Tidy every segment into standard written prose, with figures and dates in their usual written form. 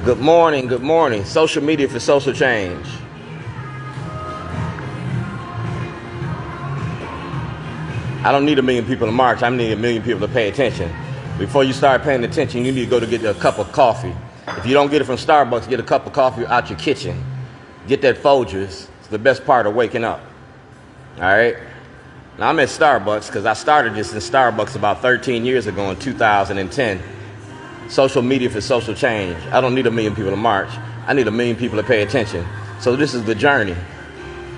Good morning, good morning. Social media for social change. I don't need 1 million people to march. I need 1 million people to pay attention. Before you start paying attention, you need to go to get a cup of coffee. If you don't get it from Starbucks, get a cup of coffee out your kitchen. Get that Folgers. It's the best part of waking up. All right? Now, I'm at Starbucks because I started this in Starbucks about 13 years ago in 2010. Social media for social change. I don't need 1 million people to march. I need 1 million people to pay attention. So this is the journey.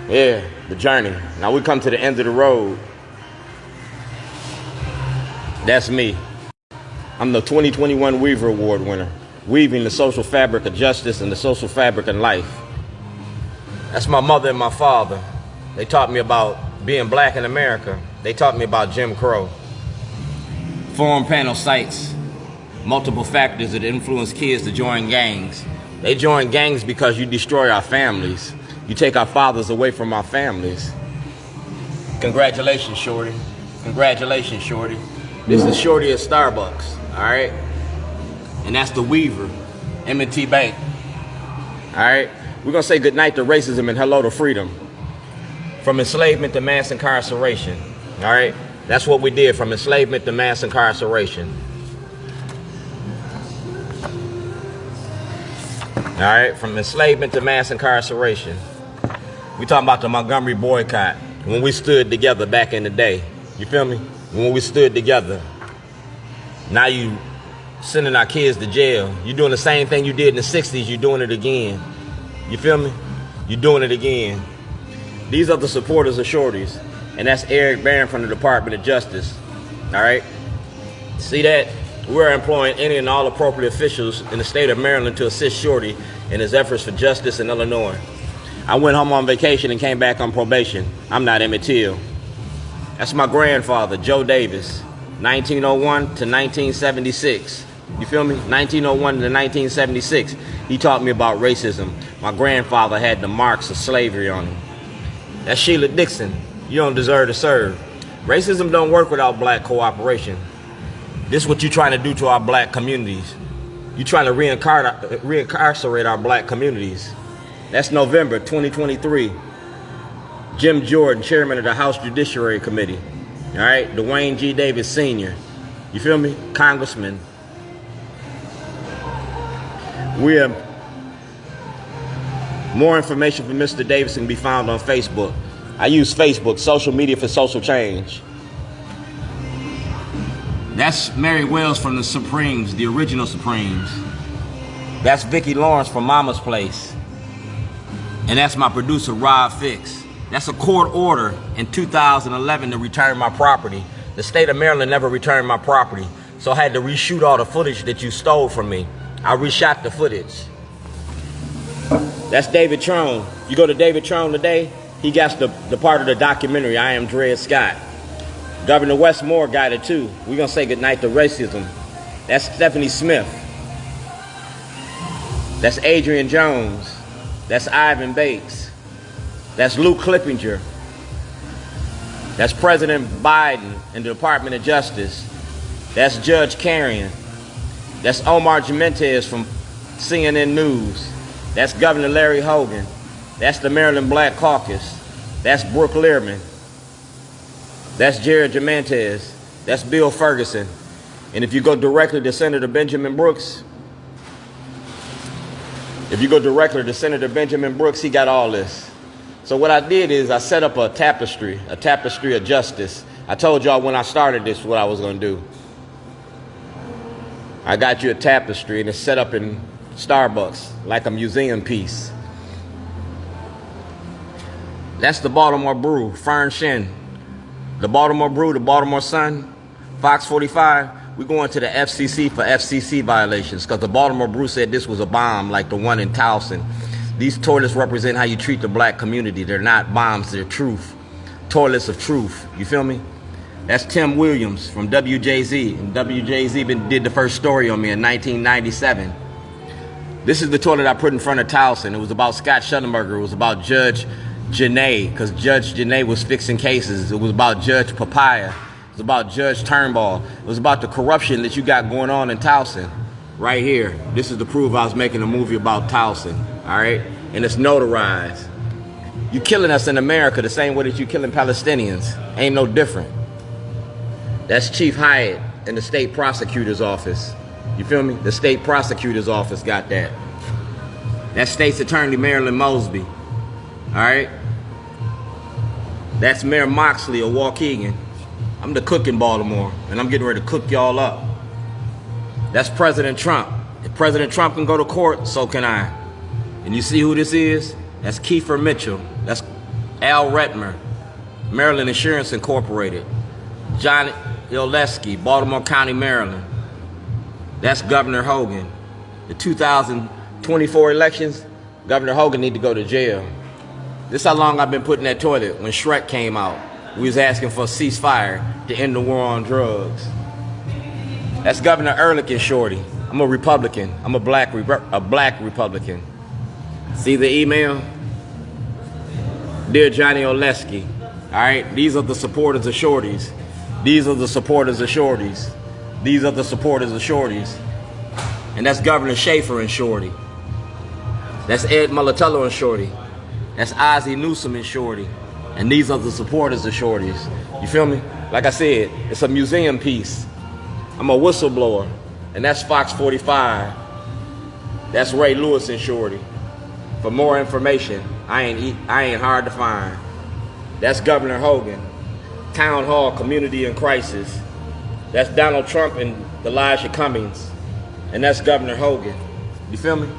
Yeah, the journey. Now we come to the end of the road. That's me. I'm the 2021 Weaver Award winner, weaving the social fabric of justice and the social fabric of life. That's my mother and my father. They taught me about being black in America. They taught me about Jim Crow. Forum panel cites multiple factors that influence kids to join gangs. They join gangs because you destroy our families. You take our fathers away from our families. Congratulations, Shorty. Congratulations, Shorty. This is Shorty at Starbucks, all right? And that's the Weaver, M&T Bank, all right? We're gonna say goodnight to racism and hello to freedom. From enslavement to mass incarceration, all right? That's what we did, from enslavement to mass incarceration. All right, from enslavement to mass incarceration. We talking about the Montgomery boycott, when we stood together back in the day. You feel me? When we stood together. Now you sending our kids to jail. You doing the same thing you did in the 60s, you doing it again. You feel me? You doing it again. These are the supporters of Shorties. And that's Eric Barron from the Department of Justice. All right? See that? We're employing any and all appropriate officials in the state of Maryland to assist Shorty in his efforts for justice in Illinois. I went home on vacation and came back on probation. I'm not Emmett Till. That's my grandfather, Joe Davis, 1901 to 1976. You feel me? 1901 to 1976. He taught me about racism. My grandfather had the marks of slavery on him. That's Sheila Dixon. You don't deserve to serve. Racism don't work without black cooperation. This is what you're trying to do to our black communities. You're trying to reincarcerate our black communities. That's November 2023. Jim Jordan, chairman of the House Judiciary Committee. All right, Dwayne G. Davis Sr. You feel me? Congressman. We have more information from Mr. Davis can be found on Facebook. I use Facebook, social media for social change. That's Mary Wells from the Supremes, the original Supremes. That's Vicki Lawrence from Mama's Place. And that's my producer, Rob Fix. That's a court order in 2011 to return my property. The state of Maryland never returned my property, so I had to reshoot all the footage that you stole from me. I reshot the footage. That's David Trone. You go to David Trone today, he got the part of the documentary, I Am Dred Scott. Governor Westmore got it too. We're going to say goodnight to racism. That's Stephanie Smith. That's Adrian Jones. That's Ivan Bates. That's Luke Clippinger. That's President Biden and the Department of Justice. That's Judge Carrion. That's Omar Jimenez from CNN News. That's Governor Larry Hogan. That's the Maryland Black Caucus. That's Brooke Learman. That's Jared Jimenez. That's Bill Ferguson. And if you go directly to Senator Benjamin Brooks, he got all this. So what I did is I set up a tapestry of justice. I told y'all when I started this what I was going to do. I got you a tapestry and it's set up in Starbucks like a museum piece. That's the Baltimore Brew, Fern Shin. The Baltimore Brew, the Baltimore Sun, Fox 45, we're going to the FCC for FCC violations because the Baltimore Brew said this was a bomb like the one in Towson. These toilets represent how you treat the black community. They're not bombs, they're truth. Toilets of truth, you feel me? That's Tim Williams from WJZ. And WJZ did the first story on me in 1997. This is the toilet I put in front of Towson. It was about Scott Shellenberger. It was about Judge Janae, because Judge Janae was fixing cases. It was about Judge Papaya. It was about Judge Turnbull. It was about the corruption that you got going on in Towson. right here. This is to prove I was making a movie about Towson, all right? And it's notarized. You killing us in America the same way that you killing Palestinians. Ain't no different. That's Chief Hyatt in the state prosecutor's office. You feel me? The state prosecutor's office got that. That's States Attorney Marilyn Mosby. All right? That's Mayor Moxley of Waukegan. I'm the cook in Baltimore, and I'm getting ready to cook y'all up. That's President Trump. If President Trump can go to court, so can I. And you see who this is? That's Kiefer Mitchell. That's Al Redmer, Maryland Insurance Incorporated. John U.S.C, Baltimore County, Maryland. That's Governor Hogan. The 2024 elections, Governor Hogan need to go to jail. This is how long I've been putting that toilet. When Shrek came out, we was asking for a ceasefire to end the war on drugs. That's Governor Ehrlich and Shorty. I'm a Republican. I'm a black Republican. See the email? Dear Johnny Oleski, all right, these are the supporters of Shorties. These are the supporters of Shorties. These are the supporters of Shorties. And that's Governor Schaefer and Shorty. That's Ed Mulatello and Shorty. That's Ozzie Newsom and Shorty. And these are the supporters of Shorties. You feel me? Like I said, it's a museum piece. I'm a whistleblower. And that's Fox 45. That's Ray Lewis and Shorty. For more information, I ain't hard to find. That's Governor Hogan. Town Hall Community in Crisis. That's Donald Trump and Elijah Cummings. And that's Governor Hogan. You feel me?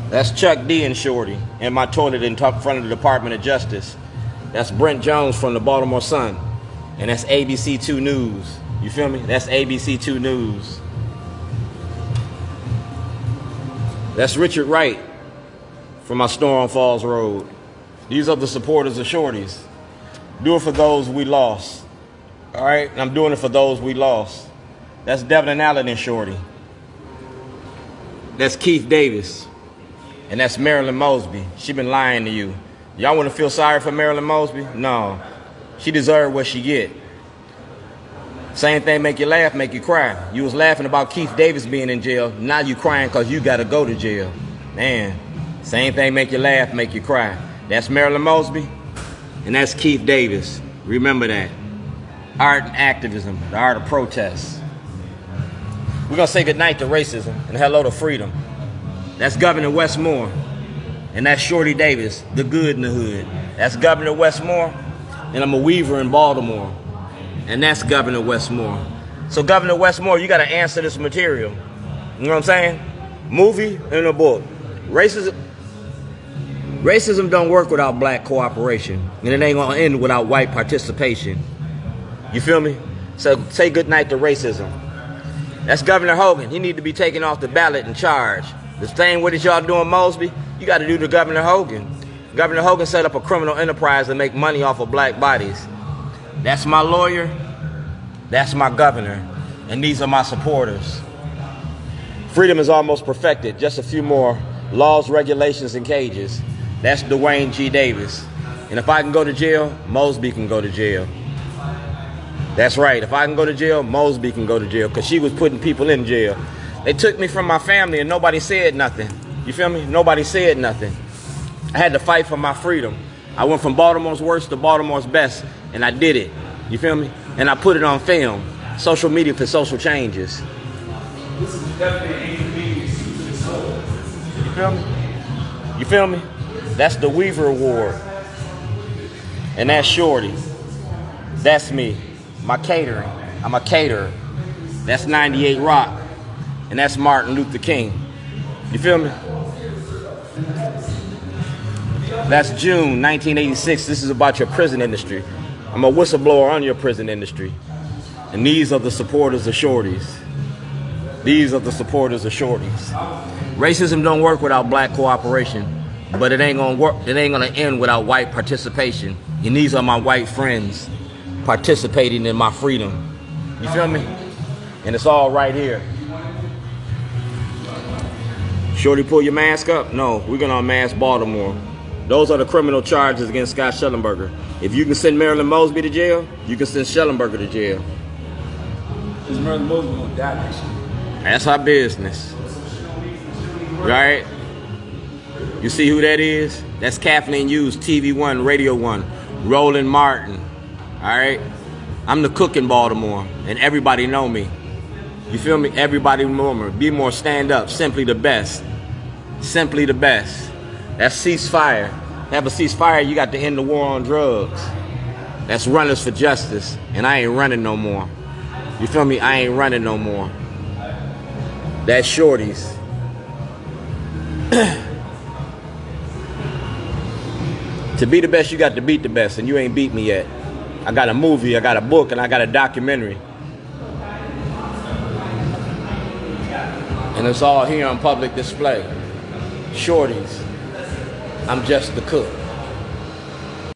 That's Chuck D and Shorty and my toilet in front of the Department of Justice. That's Brent Jones from the Baltimore Sun. And that's ABC 2 News. You feel me? That's ABC 2 News. That's Richard Wright from my Storm Falls Road. These are the supporters of Shorties. Do it for those we lost. All right? And I'm doing it for those we lost. That's Devin Allen and Shorty. That's Keith Davis. And that's Marilyn Mosby. She been lying to you. Y'all want to feel sorry for Marilyn Mosby? No. She deserved what she get. Same thing make you laugh, make you cry. You was laughing about Keith Davis being in jail. Now you crying because you got to go to jail. Man, same thing make you laugh, make you cry. That's Marilyn Mosby. And that's Keith Davis. Remember that. Art and activism, the art of protest. We're going to say goodnight to racism and hello to freedom. That's Governor Westmore. And that's Shorty Davis, the good in the hood. That's Governor Westmore. And I'm a weaver in Baltimore. And that's Governor Westmore. So Governor Westmore, you got to answer this material. You know what I'm saying? Movie and a book. Racism don't work without black cooperation. And it ain't going to end without white participation. You feel me? So say goodnight to racism. That's Governor Hogan. He need to be taken off the ballot and charged. The same way that y'all doing Mosby, you got to do to Governor Hogan. Governor Hogan set up a criminal enterprise to make money off of black bodies. That's my lawyer. That's my governor. And these are my supporters. Freedom is almost perfected. Just a few more laws, regulations, and cages. That's Dwayne G. Davis. And if I can go to jail, Mosby can go to jail. That's right. If I can go to jail, Mosby can go to jail because she was putting people in jail. They took me from my family and nobody said nothing. You feel me? Nobody said nothing. I had to fight for my freedom. I went from Baltimore's worst to Baltimore's best, and I did it. You feel me? And I put it on film. Social media for social changes. This is definitely inconvenience to the soul. You feel me? You feel me? That's the Weaver Award. And that's Shorty. That's me. My catering. I'm a caterer. That's 98 Rock. And that's Martin Luther King. You feel me? That's June 1986. This is about your prison industry. I'm a whistleblower on your prison industry. And these are the supporters of Shorties. These are the supporters of Shorties. Racism don't work without black cooperation, but it ain't gonna work. It ain't gonna end without white participation. And these are my white friends participating in my freedom. You feel me? And it's all right here. Shorty, pull your mask up? No, we're gonna unmask Baltimore. Those are the criminal charges against Scott Shellenberger. If you can send Marilyn Mosby to jail, you can send Shellenberger to jail. Because Marilyn Mosby gonna die next year. That's our business. Right? You see who that is? That's Kathleen Hughes, TV One, Radio One, Roland Martin. Alright? I'm the cook in Baltimore, and everybody know me. You feel me? Everybody know me. Be more, stand up. Simply the best. Simply the best. That's ceasefire. Have a ceasefire, you got to end the war on drugs. That's runners for justice, and I ain't running no more. You feel me? I ain't running no more. That's shorties. To be the best, you got to beat the best, and you ain't beat me yet. I got a movie, I got a book, and I got a documentary. And it's all here on public display. Shorties. I'm just the cook.